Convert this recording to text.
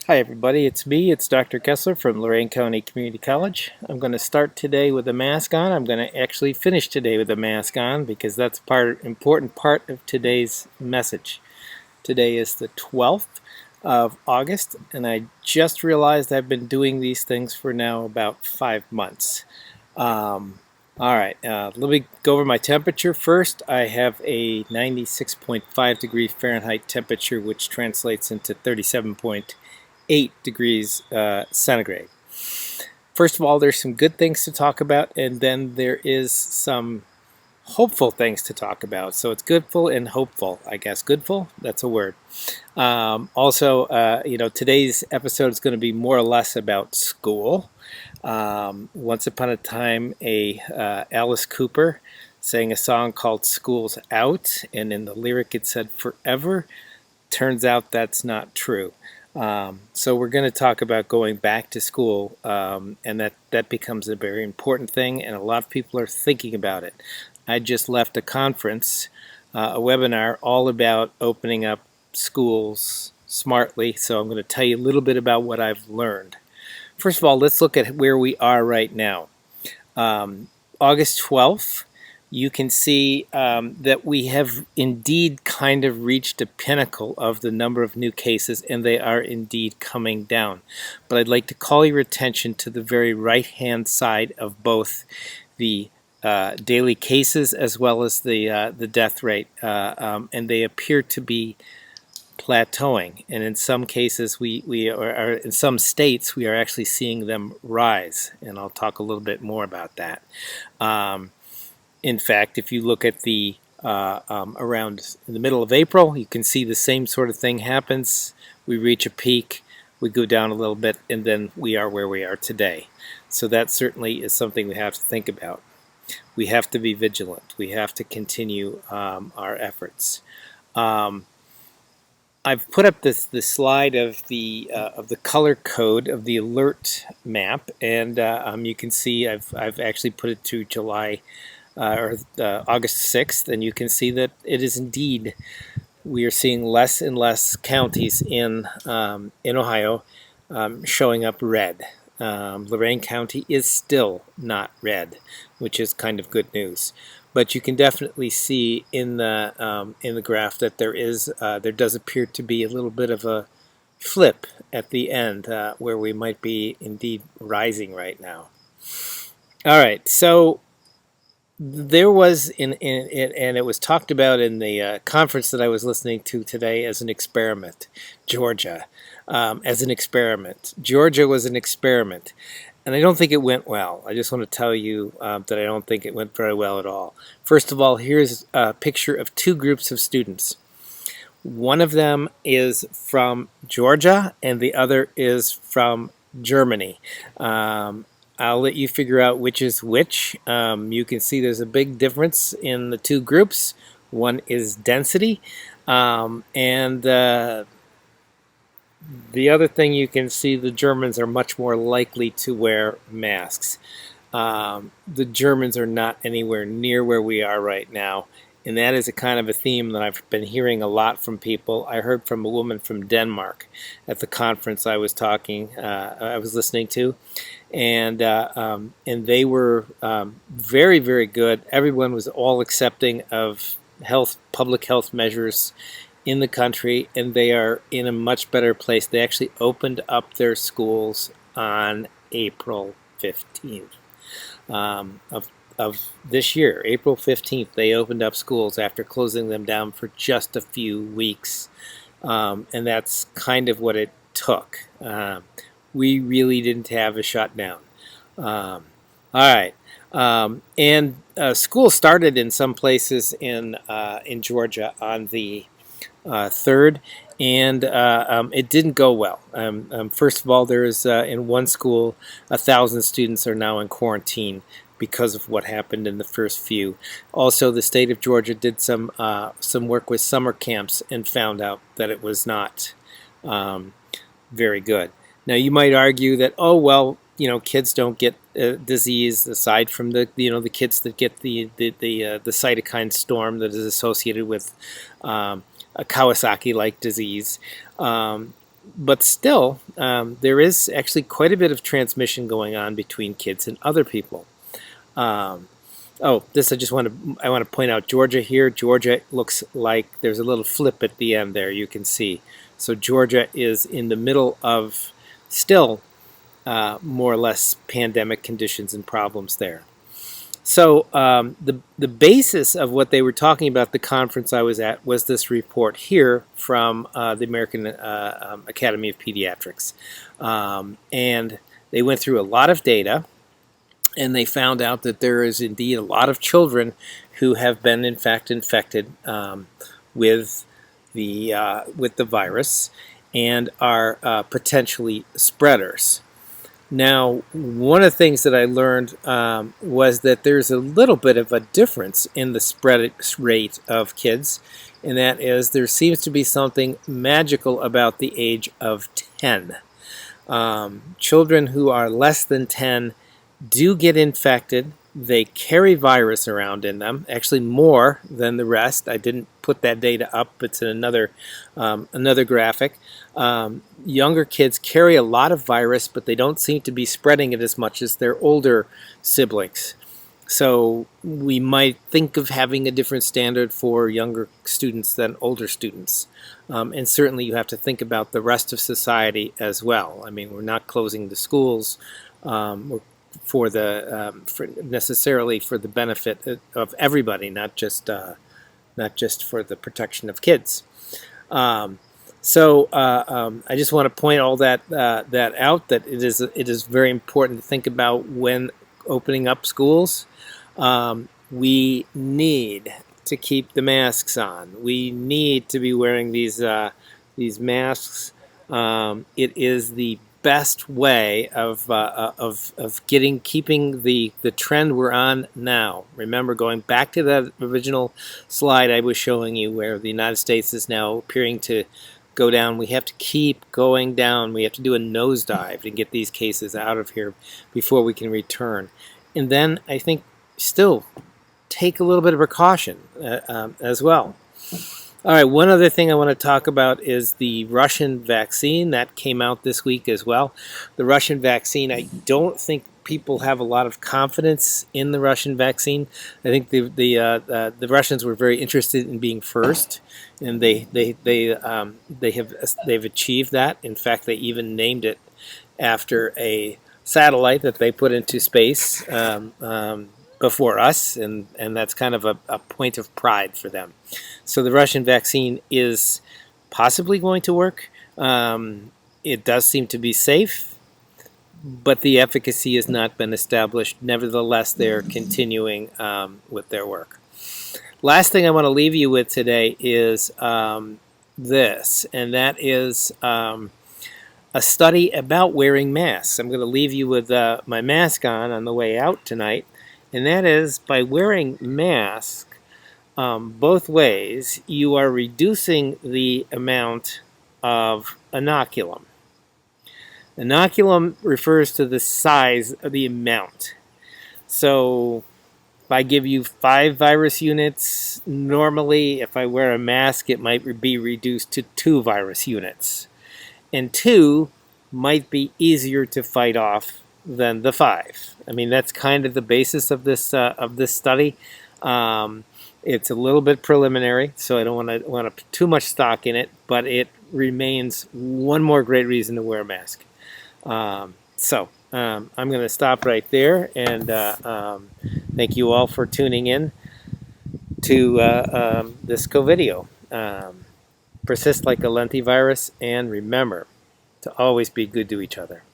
Hi everybody, it's me, it's Dr. Kestler from Lorain County Community College. I'm going to start today with a mask on. I'm going to actually finish today with a mask on because that's important part of today's message. Today is the 12th of August and I just realized I've been doing these things for now about 5 months. All right, let me go over my temperature first. I have a 96.5 degrees Fahrenheit temperature, which translates into 37.8 degrees centigrade. First of all, there's some good things to talk about, and then there is some hopeful things to talk about. So it's goodful and hopeful, I guess. Goodful, that's a word. Today's episode is going to be more or less about school. Once upon a time, Alice Cooper sang a song called School's Out, and in the lyric it said forever. Turns out that's not true. So we're going to talk about going back to school, and that becomes a very important thing, and a lot of people are thinking about it. I just left a conference, a webinar all about opening up schools smartly, so I'm going to tell you a little bit about what I've learned. First of all, let's look at where we are right now. August 12th, you can see that we have indeed kind of reached a pinnacle of the number of new cases, and they are indeed coming down. But I'd like to call your attention to the very right-hand side of both the daily cases as well as the death rate, and they appear to be plateauing, and in some cases we are in some states we are actually seeing them rise, and I'll talk a little bit more about that. In fact, if you look at the around in the middle of April, you can see the same sort of thing happens. We reach a peak, we go down a little bit, and then we are where we are today. So that certainly is something we have to think about. We have to be vigilant. We have to continue our efforts. I've put up this slide of the color code of the alert map, and you can see I've actually put it to July or August 6th, and you can see that it is indeed, we are seeing less and less counties in Ohio showing up red. Lorain County is still not red, which is kind of good news. But you can definitely see in the graph that there does appear to be a little bit of a flip at the end where we might be indeed rising right now. All right, so there was and it was talked about in the conference that I was listening to today as an experiment. Georgia, as an experiment. Georgia was an experiment. And I don't think it went well. I just want to tell you that I don't think it went very well at all. First of all, here's a picture of two groups of students. One of them is from Georgia and the other is from Germany. I'll let you figure out which is which. You can see there's a big difference in the two groups. One is density, and the other thing you can see, the Germans are much more likely to wear masks. The Germans are not anywhere near where we are right now, and that is a kind of a theme that I've been hearing a lot from people. I heard from a woman from Denmark at the conference I was listening to, and they were very, very good. Everyone was all accepting of public health measures in the country, and they are in a much better place. They actually opened up their schools on April 15th of this year. April 15th, they opened up schools after closing them down for just a few weeks, and that's kind of what it took. We really didn't have a shutdown. All right. School started in some places in Georgia on the 3rd, and it didn't go well. First of all, there's in one school, 1,000 students are now in quarantine because of what happened in the first few. Also, the state of Georgia did some work with summer camps and found out that it was not very good. Now, you might argue that, oh well, kids don't get disease aside from the kids that get the cytokine storm that is associated with a Kawasaki-like disease. But still, there is actually quite a bit of transmission going on between kids and other people. Um, oh, this I want to point out Georgia here. Georgia looks like there's a little flip at the end there. You can see. So Georgia is in the middle of still more or less pandemic conditions and problems there. So the basis of what they were talking about at the conference I was at was this report here from the American Academy of Pediatrics. And they went through a lot of data, and they found out that there is indeed a lot of children who have been in fact infected with the virus and are potentially spreaders. Now, one of the things that I learned was that there's a little bit of a difference in the spread rate of kids, and that is there seems to be something magical about the age of 10. Children who are less than 10 do get infected. They carry virus around in them, actually more than the rest. I didn't put that data up. It's in another graphic. Younger kids carry a lot of virus, but they don't seem to be spreading it as much as their older siblings. So we might think of having a different standard for younger students than older students. And certainly you have to think about the rest of society as well. I mean, we're not closing the schools. For necessarily for the benefit of everybody, not just for the protection of kids. So I just want to point all that out, that it is very important to think about when opening up schools. We need to keep the masks on. We need to be wearing these masks. It is the best way of keeping the trend we're on now. Remember, going back to that original slide I was showing you, where the United States is now appearing to go down. We have to keep going down. We have to do a nosedive to get these cases out of here before we can return. And then I think still take a little bit of precaution as well. All right, one other thing I want to talk about is the Russian vaccine that came out this week as well. The Russian vaccine, I don't think people have a lot of confidence in the Russian vaccine. I think the Russians were very interested in being first, and they've achieved that. In fact, they even named it after a satellite that they put into space before us, and that's kind of a point of pride for them. So the Russian vaccine is possibly going to work. It does seem to be safe, but the efficacy has not been established. Nevertheless, they're continuing with their work. Last thing I want to leave you with today is this, and that is a study about wearing masks. I'm going to leave you with my mask on the way out tonight. And that is, by wearing masks both ways, you are reducing the amount of inoculum. Inoculum refers to the size of the amount. So if I give you 5 virus units, normally if I wear a mask, it might be reduced to 2 virus units. And 2 might be easier to fight off than the 5. I mean, that's kind of the basis of this study. It's a little bit preliminary, so I don't want to put too much stock in it, but it remains one more great reason to wear a mask. I'm going to stop right there, and thank you all for tuning in to this co-video. Persist like a lentivirus, and remember to always be good to each other.